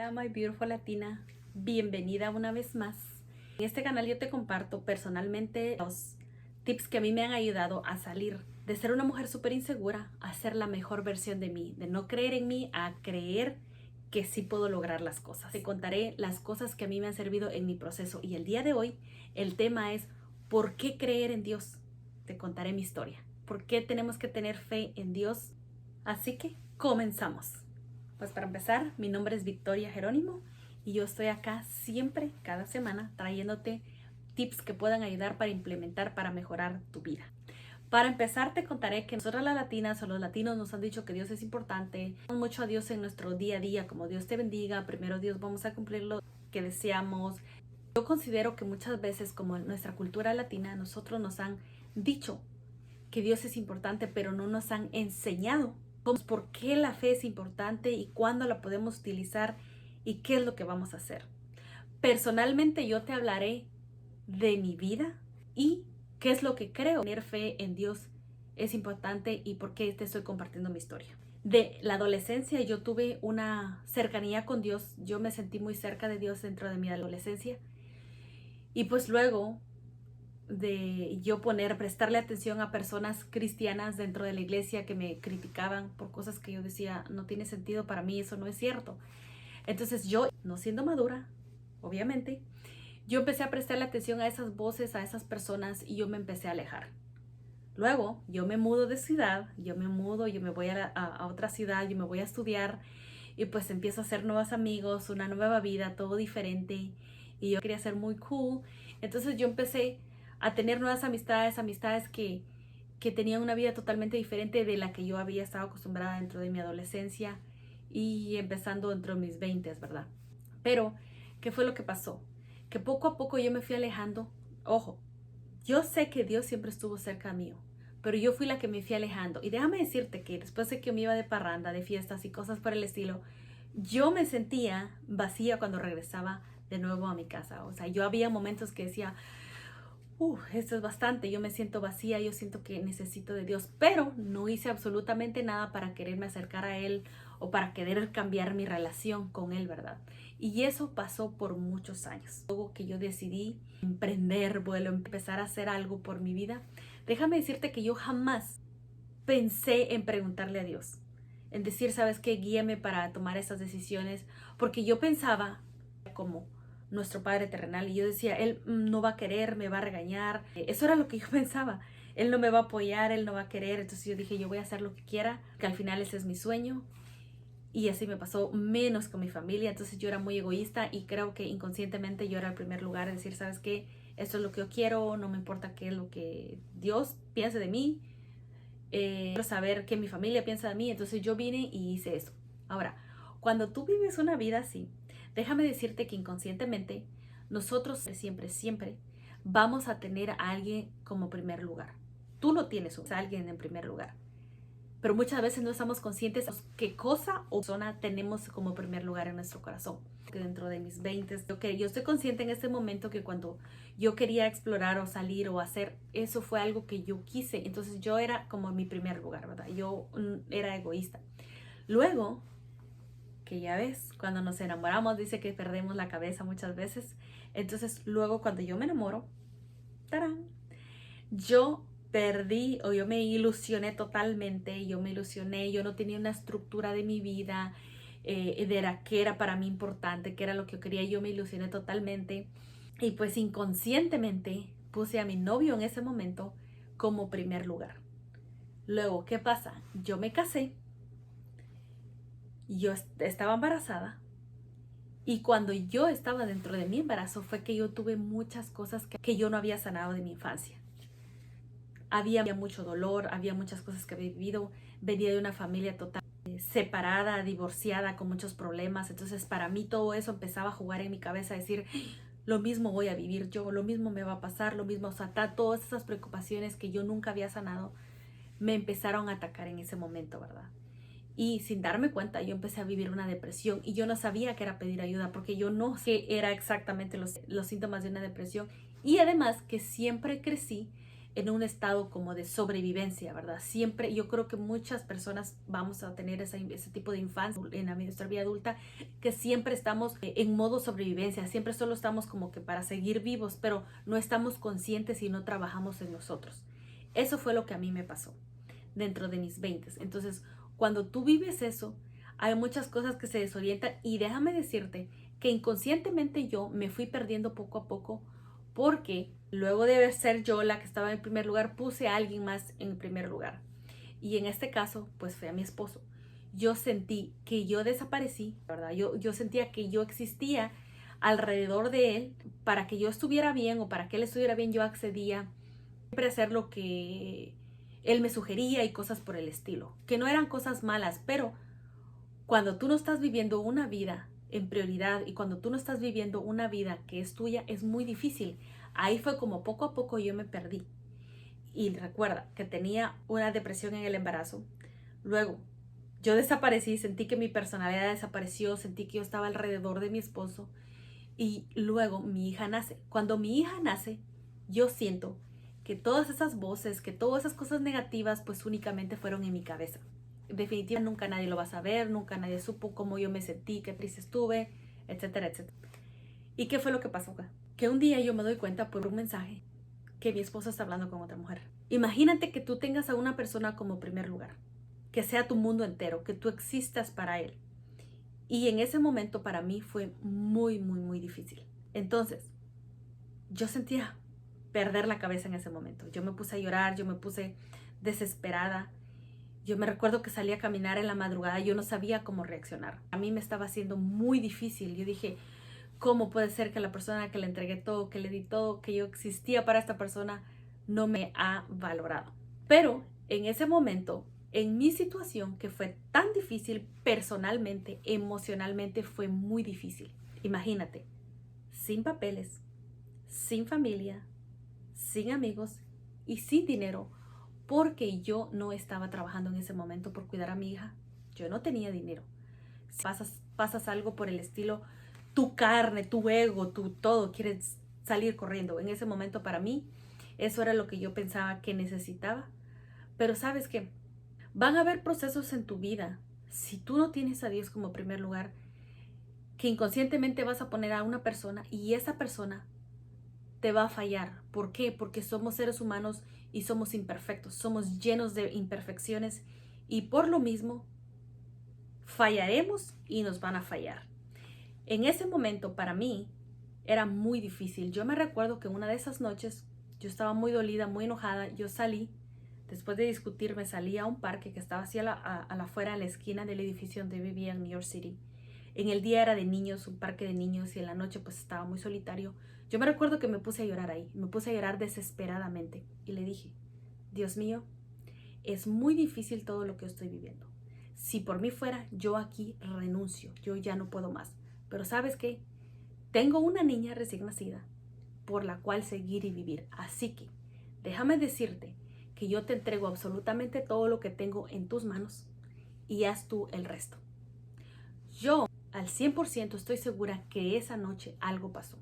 Hola, my beautiful latina. Bienvenida una vez más. En este canal yo te comparto personalmente los tips que a mí me han ayudado a salir de ser una mujer súper insegura a ser la mejor versión de mí, de no creer en mí a creer que sí puedo lograr las cosas. Te contaré las cosas que a mí me han servido en mi proceso y el día de hoy el tema es ¿por qué creer en Dios? Te contaré mi historia. ¿Por qué tenemos que tener fe en Dios? Así que comenzamos. Pues para empezar, mi nombre es Victoria Jerónimo y yo estoy acá siempre, cada semana, trayéndote tips que puedan ayudar para implementar, para mejorar tu vida. Para empezar, te contaré que nosotros las latinas o los latinos nos han dicho que Dios es importante. Mucho a Dios en nuestro día a día, como Dios te bendiga, primero Dios vamos a cumplir lo que deseamos. Yo considero que muchas veces, como en nuestra cultura latina, nosotros nos han dicho que Dios es importante, pero no nos han enseñado por qué la fe es importante y cuándo la podemos utilizar y qué es lo que vamos a hacer. Personalmente yo te hablaré de mi vida y qué es lo que creo. Tener fe en Dios es importante y por qué te estoy compartiendo mi historia. De la adolescencia yo tuve una cercanía con Dios, yo me sentí muy cerca de Dios dentro de mi adolescencia y pues luego de yo prestarle atención a personas cristianas dentro de la iglesia que me criticaban por cosas que yo decía, no tiene sentido para mí, eso no es cierto. Entonces yo, no siendo madura, obviamente, yo empecé a prestarle atención a esas voces, a esas personas y yo me empecé a alejar. Luego yo me mudo de ciudad, yo me voy a otra ciudad, yo me voy a estudiar y pues empiezo a hacer nuevos amigos, una nueva vida, todo diferente y yo quería ser muy cool. Entonces yo empecé a tener nuevas amistades que tenían una vida totalmente diferente de la que yo había estado acostumbrada dentro de mi adolescencia y empezando dentro de mis 20, ¿verdad? Pero, ¿qué fue lo que pasó? Que poco a poco yo me fui alejando. Ojo, yo sé que Dios siempre estuvo cerca mío, pero yo fui la que me fui alejando. Y déjame decirte que después de que me iba de parranda, de fiestas y cosas por el estilo, yo me sentía vacía cuando regresaba de nuevo a mi casa. O sea, yo había momentos que decía, esto es bastante, yo me siento vacía, yo siento que necesito de Dios, pero no hice absolutamente nada para quererme acercar a Él o para querer cambiar mi relación con Él, ¿verdad? Y eso pasó por muchos años. Luego que yo decidí emprender vuelo, empezar a hacer algo por mi vida, déjame decirte que yo jamás pensé en preguntarle a Dios, en decir, ¿sabes qué? Guíame para tomar esas decisiones, porque yo pensaba como nuestro Padre terrenal y yo decía, Él no va a querer, me va a regañar. Eso era lo que yo pensaba. Él no me va a apoyar, Él no va a querer. Entonces yo dije, yo voy a hacer lo que quiera, que al final ese es mi sueño. Y así me pasó menos con mi familia. Entonces yo era muy egoísta y creo que inconscientemente yo era el primer lugar en decir, ¿sabes qué? Esto es lo que yo quiero, no me importa qué es lo que Dios piense de mí. Quiero saber qué mi familia piensa de mí. Entonces yo vine y hice eso. Ahora, cuando tú vives una vida así, déjame decirte que inconscientemente nosotros siempre vamos a tener a alguien como primer lugar. Tú lo tienes a alguien en primer lugar. Pero muchas veces no estamos conscientes de qué cosa o persona tenemos como primer lugar en nuestro corazón. Que dentro de mis 20, yo estoy consciente en este momento que cuando yo quería explorar o salir o hacer, eso fue algo que yo quise. Entonces yo era como mi primer lugar, ¿verdad? Yo era egoísta. Luego, que ya ves, cuando nos enamoramos dice que perdemos la cabeza muchas veces. Entonces luego cuando yo me enamoro, ¡tarán!, yo perdí o yo me ilusioné totalmente, yo no tenía una estructura de mi vida, de qué era para mí importante, qué era lo que yo quería, yo me ilusioné totalmente y pues inconscientemente puse a mi novio en ese momento como primer lugar. Luego, ¿qué pasa? Yo me casé, yo estaba embarazada y cuando yo estaba dentro de mi embarazo fue que yo tuve muchas cosas que yo no había sanado de mi infancia. Había mucho dolor, había muchas cosas que había vivido, venía de una familia total separada, divorciada, con muchos problemas. Entonces para mí todo eso empezaba a jugar en mi cabeza, a decir, lo mismo voy a vivir yo, lo mismo me va a pasar, lo mismo, o sea, todas esas preocupaciones que yo nunca había sanado me empezaron a atacar en ese momento, ¿verdad? Y sin darme cuenta, yo empecé a vivir una depresión y yo no sabía que era pedir ayuda porque yo no sé era exactamente los síntomas de una depresión. Y además que siempre crecí en un estado como de sobrevivencia, ¿verdad? Siempre, yo creo que muchas personas vamos a tener ese tipo de infancia en nuestra vida adulta, que siempre estamos en modo sobrevivencia, siempre solo estamos como que para seguir vivos, pero no estamos conscientes y no trabajamos en nosotros. Eso fue lo que a mí me pasó dentro de mis 20. Entonces, cuando tú vives eso, hay muchas cosas que se desorientan y déjame decirte que inconscientemente yo me fui perdiendo poco a poco porque luego de ser yo la que estaba en primer lugar, puse a alguien más en el primer lugar. Y en este caso, pues fue a mi esposo. Yo sentí que yo desaparecí, ¿verdad? Yo sentía que yo existía alrededor de él para que yo estuviera bien o para que él estuviera bien. Yo accedía siempre a hacer lo que él me sugería y cosas por el estilo, que no eran cosas malas, pero cuando tú no estás viviendo una vida en prioridad y cuando tú no estás viviendo una vida que es tuya, es muy difícil. Ahí fue como poco a poco yo me perdí. Y recuerda que tenía una depresión en el embarazo. Luego, yo desaparecí, sentí que mi personalidad desapareció, sentí que yo estaba alrededor de mi esposo. Y luego mi hija nace. Cuando mi hija nace, yo siento que todas esas voces, que todas esas cosas negativas, pues únicamente fueron en mi cabeza. Definitivamente nunca nadie lo va a saber, nunca nadie supo cómo yo me sentí, qué triste estuve, etcétera, etcétera. ¿Y qué fue lo que pasó acá? Que un día yo me doy cuenta por un mensaje que mi esposo está hablando con otra mujer. Imagínate que tú tengas a una persona como primer lugar, que sea tu mundo entero, que tú existas para él. Y en ese momento para mí fue muy, muy, muy difícil. Entonces, yo sentía perder la cabeza en ese momento. Yo me puse a llorar, yo me puse desesperada. Yo me recuerdo que salí a caminar en la madrugada, yo no sabía cómo reaccionar. A mí me estaba haciendo muy difícil. Yo dije, ¿cómo puede ser que la persona que le entregué todo, que le di todo, que yo existía para esta persona, no me ha valorado? Pero en ese momento, en mi situación, que fue tan difícil personalmente, emocionalmente, fue muy difícil. Imagínate, sin papeles, sin familia, sin amigos y sin dinero, porque yo no estaba trabajando en ese momento por cuidar a mi hija. Yo no tenía dinero. Si pasas algo por el estilo, tu carne, tu ego, tu todo, quieres salir corriendo. En ese momento para mí, eso era lo que yo pensaba que necesitaba. Pero ¿sabes qué? Van a haber procesos en tu vida, si tú no tienes a Dios como primer lugar, que inconscientemente vas a poner a una persona y esa persona te va a fallar. ¿Por qué? Porque somos seres humanos y somos imperfectos, somos llenos de imperfecciones y por lo mismo fallaremos y nos van a fallar. En ese momento para mí era muy difícil. Yo me recuerdo que una de esas noches yo estaba muy dolida, muy enojada. Yo salí, después de discutir, me salí a un parque que estaba así a la afuera, a la esquina del edificio donde vivía en New York City. En el día era de niños, un parque de niños, y en la noche pues estaba muy solitario. Yo me recuerdo que me puse a llorar ahí, me puse a llorar desesperadamente y le dije, Dios mío, es muy difícil todo lo que estoy viviendo. Si por mí fuera, yo aquí renuncio, yo ya no puedo más. Pero ¿sabes qué? Tengo una niña recién nacida por la cual seguir y vivir. Así que déjame decirte que yo te entrego absolutamente todo lo que tengo en tus manos y haz tú el resto. Yo al 100% estoy segura que esa noche algo pasó.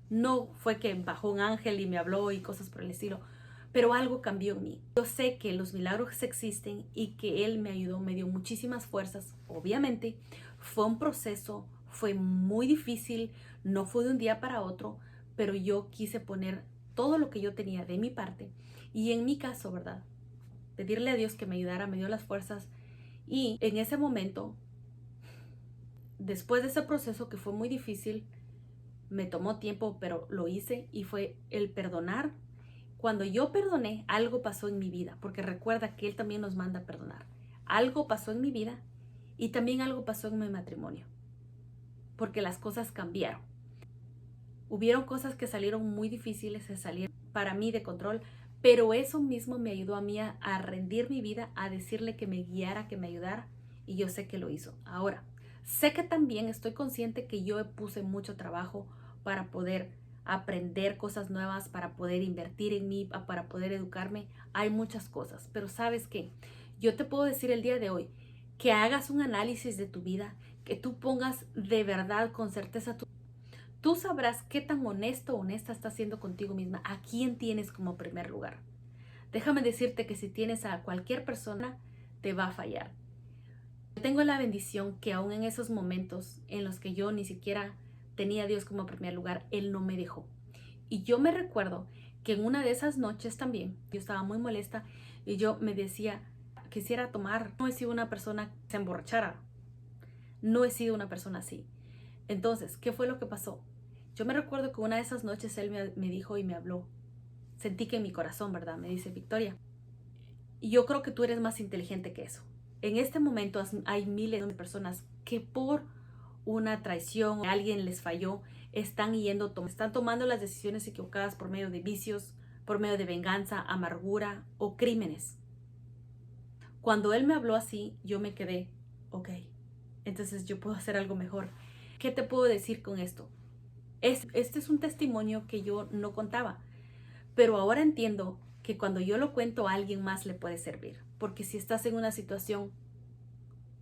No fue que bajó un ángel y me habló y cosas por el estilo, pero algo cambió en mí. Yo sé que los milagros existen y que Él me ayudó, me dio muchísimas fuerzas. Obviamente fue un proceso, fue muy difícil, no fue de un día para otro, pero yo quise poner todo lo que yo tenía de mi parte y en mi caso, ¿verdad? Pedirle a Dios que me ayudara, me dio las fuerzas y en ese momento, después de ese proceso que fue muy difícil, me tomó tiempo, pero lo hice y fue el perdonar. Cuando yo perdoné, algo pasó en mi vida, porque recuerda que Él también nos manda a perdonar. Algo pasó en mi vida y también algo pasó en mi matrimonio, porque las cosas cambiaron. Hubieron cosas que salieron muy difíciles, se salieron para mí de control, pero eso mismo me ayudó a mí a rendir mi vida, a decirle que me guiara, que me ayudara, y yo sé que lo hizo. Ahora, sé que también estoy consciente que yo puse mucho trabajo para poder aprender cosas nuevas, para poder invertir en mí, para poder educarme. Hay muchas cosas, pero ¿sabes qué? Yo te puedo decir el día de hoy que hagas un análisis de tu vida, que tú pongas de verdad con certeza tú sabrás qué tan honesto o honesta estás siendo contigo misma, a quién tienes como primer lugar. déjame decirte que si tienes a cualquier persona, te va a fallar. Yo tengo la bendición que aún en esos momentos en los que yo ni siquiera tenía a Dios como primer lugar, Él no me dejó. Y yo me recuerdo que en una de esas noches también, yo estaba muy molesta y yo me decía, quisiera tomar. No he sido una persona que se emborrachara. No he sido una persona así. Entonces, ¿qué fue lo que pasó? Yo me recuerdo que una de esas noches Él me dijo y me habló. Sentí que en mi corazón, ¿verdad? Me dice, Victoria, y yo creo que tú eres más inteligente que eso. En este momento hay miles de personas que por una traición, alguien les falló, están tomando las decisiones equivocadas por medio de vicios, por medio de venganza, amargura o crímenes. Cuando Él me habló así, yo me quedé, ok, entonces yo puedo hacer algo mejor. ¿Qué te puedo decir con esto? Este es un testimonio que yo no contaba, pero ahora entiendo que cuando yo lo cuento a alguien más le puede servir. Porque si estás en una situación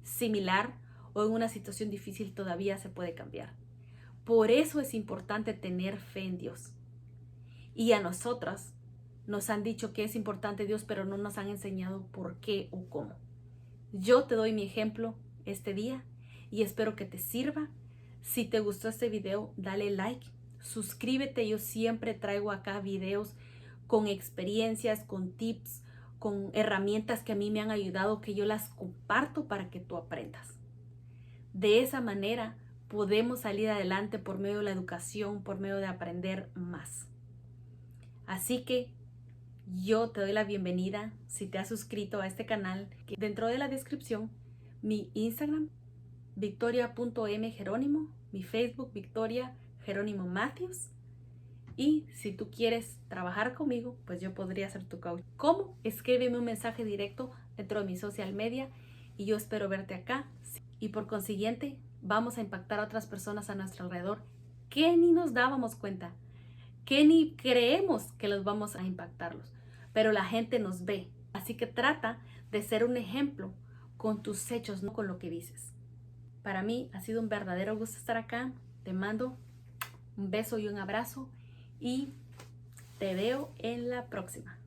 similar o en una situación difícil, todavía se puede cambiar. Por eso es importante tener fe en Dios. Y a nosotras nos han dicho que es importante Dios, pero no nos han enseñado por qué o cómo. Yo te doy mi ejemplo este día y espero que te sirva. Si te gustó este video, dale like, suscríbete. Yo siempre traigo acá videos con experiencias, con tips, con herramientas que a mí me han ayudado, que yo las comparto para que tú aprendas. De esa manera podemos salir adelante por medio de la educación, por medio de aprender más. Así que yo te doy la bienvenida si te has suscrito a este canal. Dentro de la descripción, mi Instagram, victoria.mjerónimo, mi Facebook, Victoria Jerónimo Matthews. Y si tú quieres trabajar conmigo, pues yo podría ser tu coach. ¿Cómo? Escríbeme un mensaje directo dentro de mi social media y yo espero verte acá. Y por consiguiente, vamos a impactar a otras personas a nuestro alrededor que ni nos dábamos cuenta, que ni creemos que los vamos a impactarlos. Pero la gente nos ve. Así que trata de ser un ejemplo con tus hechos, no con lo que dices. Para mí ha sido un verdadero gusto estar acá. Te mando un beso y un abrazo y te veo en la próxima.